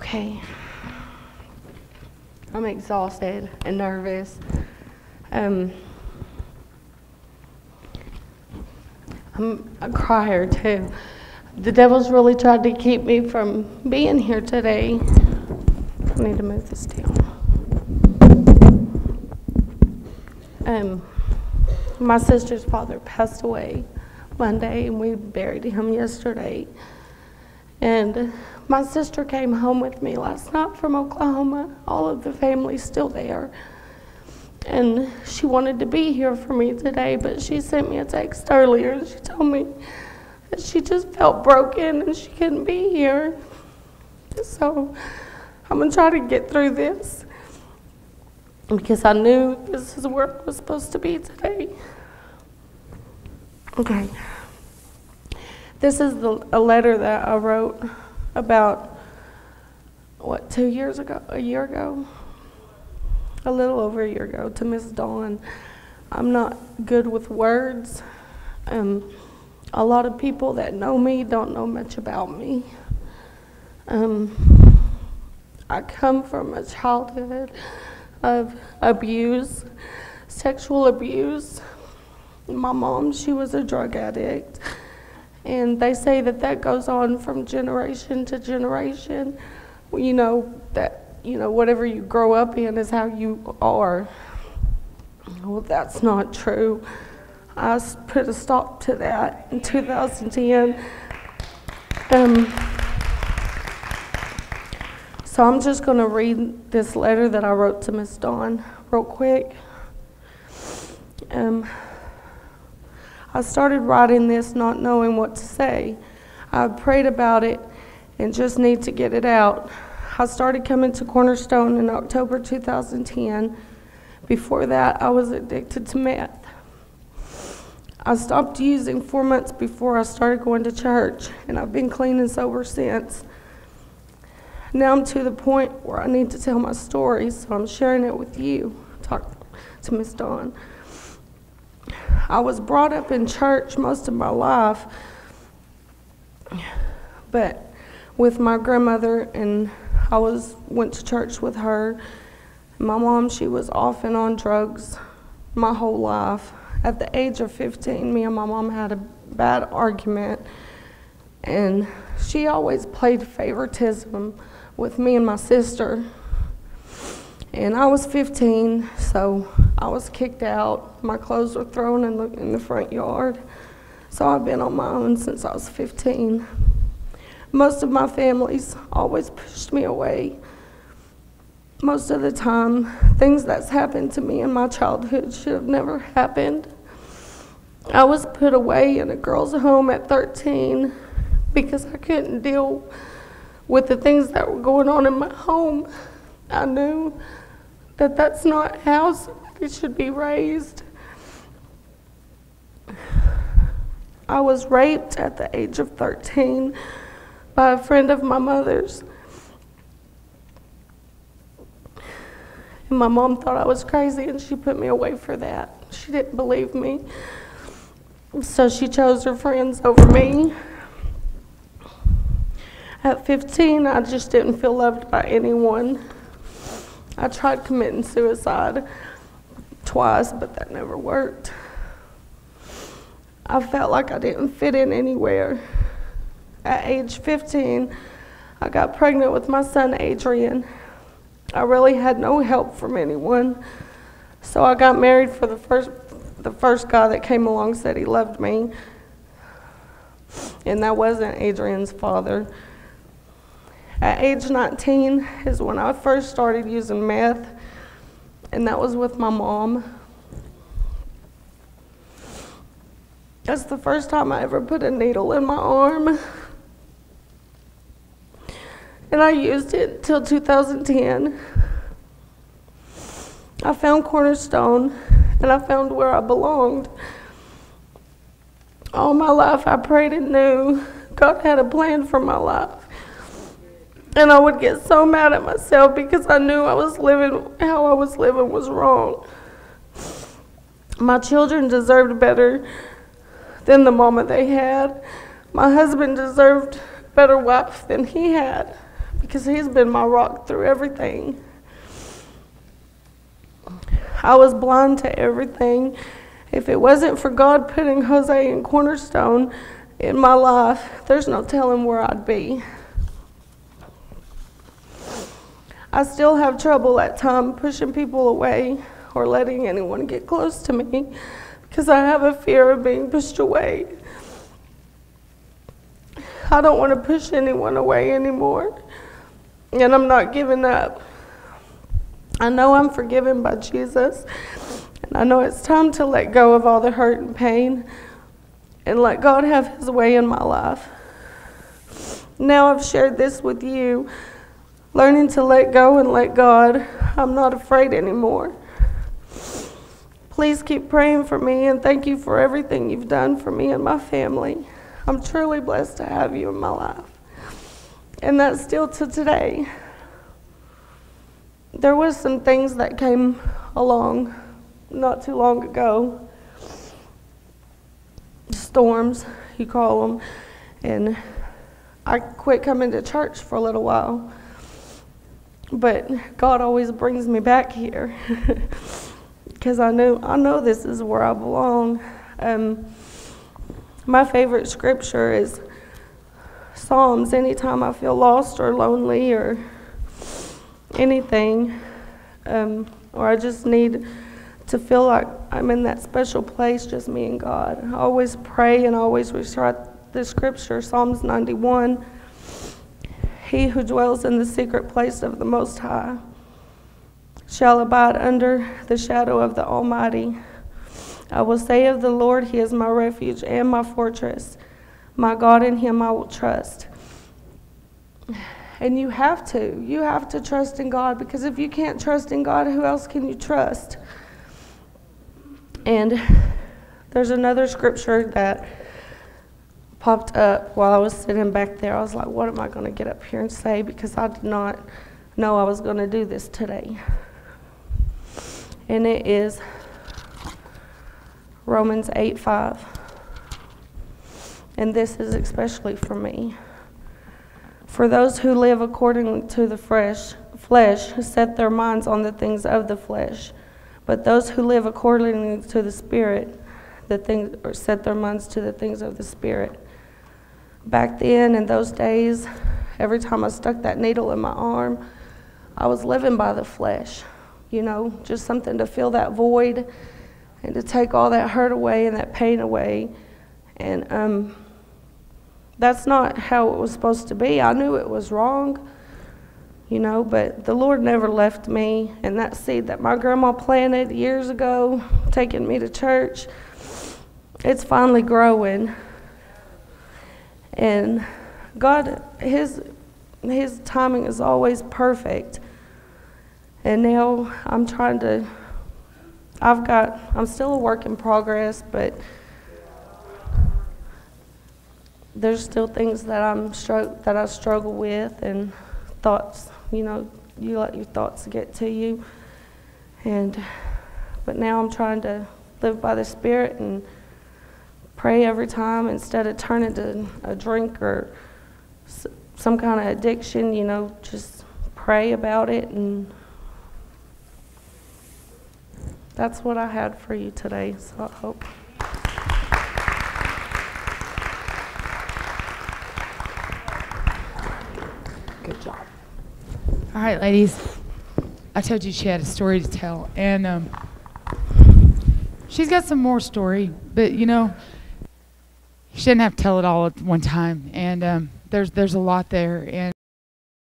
Okay. I'm exhausted and nervous. I'm a crier too. The devil's really tried to keep me from being here today. I need to move this down. My sister's father passed away Monday, and we buried him yesterday. And my sister came home with me last night from Oklahoma. All of the family's still there. And she wanted to be here for me today, but she sent me a text earlier, and she told me that she just felt broken and she couldn't be here. So I'm going to try to get through this, because I knew this is where I was supposed to be today. Okay. This is a letter that I wrote about, 2 years ago? A year ago? A little over a year ago, to Miss Dawn. I'm not good with words. A lot of people that know me don't know much about me. I come from a childhood of abuse, sexual abuse. My mom, she was a drug addict. And they say that goes on from generation to generation. Whatever you grow up in is how you are. Well, that's not true. I put a stop to that in 2010. So I'm just going to read this letter that I wrote to Miss Dawn real quick. I started writing this not knowing what to say. I prayed about it and just need to get it out. I started coming to Cornerstone in October 2010. Before that, I was addicted to meth. I stopped using 4 months before I started going to church, and I've been clean and sober since. Now I'm to the point where I need to tell my story, so I'm sharing it with you. Talk to Miss Dawn. I was brought up in church most of my life, but with my grandmother, and I went to church with her. My mom, she was off and on drugs my whole life. At the age of 15, me and my mom had a bad argument, and she always played favoritism with me and my sister. And I was 15, so I was kicked out. My clothes were thrown in the front yard. So I've been on my own since I was 15. Most of my families always pushed me away. Most of the time, things that's happened to me in my childhood should have never happened. I was put away in a girls' home at 13 because I couldn't deal with the things that were going on in my home. I knew that that's not how somebody should be raised. I was raped at the age of 13 by a friend of my mother's. And my mom thought I was crazy, and she put me away for that. She didn't believe me. So she chose her friends over me. At 15, I just didn't feel loved by anyone. I tried committing suicide twice, but that never worked. I felt like I didn't fit in anywhere. At age 15, I got pregnant with my son, Adrian. I really had no help from anyone. So I got married for the first guy that came along said he loved me. And that wasn't Adrian's father. At age 19 is when I first started using meth, and that was with my mom. That's the first time I ever put a needle in my arm. And I used it until 2010. I found Cornerstone, and I found where I belonged. All my life I prayed and knew God had a plan for my life. And I would get so mad at myself because I knew how I was living was wrong. My children deserved better than the mama they had. My husband deserved a better wife than he had. because he's been my rock through everything. I was blind to everything. If it wasn't for God putting Jose and Cornerstone in my life, there's no telling where I'd be. I still have trouble at times pushing people away or letting anyone get close to me because I have a fear of being pushed away. I don't want to push anyone away anymore, and I'm not giving up. I know I'm forgiven by Jesus, and I know it's time to let go of all the hurt and pain and let God have his way in my life. Now I've shared this with you, learning to let go and let God. I'm not afraid anymore. Please keep praying for me, and thank you for everything you've done for me and my family. I'm truly blessed to have you in my life. And that's still to today. There was some things that came along not too long ago. Storms, you call them. And I quit coming to church for a little while. But God always brings me back here. Because I know this is where I belong. My favorite scripture is Psalms. Anytime I feel lost or lonely or anything, or I just need to feel like I'm in that special place, just me and God, I always pray and always recite the scripture, Psalms 91. He who dwells in the secret place of the Most High shall abide under the shadow of the Almighty. I will say of the Lord, he is my refuge and my fortress. My God, in him I will trust. And you have to trust in God, because if you can't trust in God, who else can you trust? And there's another scripture that popped up while I was sitting back there. I was like, what am I going to get up here and say? Because I did not know I was going to do this today. And it is Romans 8:5. And this is especially for me. For those who live according to the flesh set their minds on the things of the flesh. But those who live according to the Spirit, set their minds to the things of the Spirit. Back then, in those days, every time I stuck that needle in my arm, I was living by the flesh. Just something to fill that void and to take all that hurt away and that pain away. And that's not how it was supposed to be. I knew it was wrong, but the Lord never left me. And that seed that my grandma planted years ago, taking me to church, it's finally growing. And God, his timing is always perfect. And now I'm still a work in progress, but there's still things that I struggle with, and thoughts, you let your thoughts get to you. But now I'm trying to live by the Spirit and pray every time instead of turning to a drink or some kind of addiction, just pray about it. And that's what I had for you today, so I hope. Good job. All right, ladies. I told you she had a story to tell, and she's got some more story, but she didn't have to tell it all at one time, and there's a lot there, and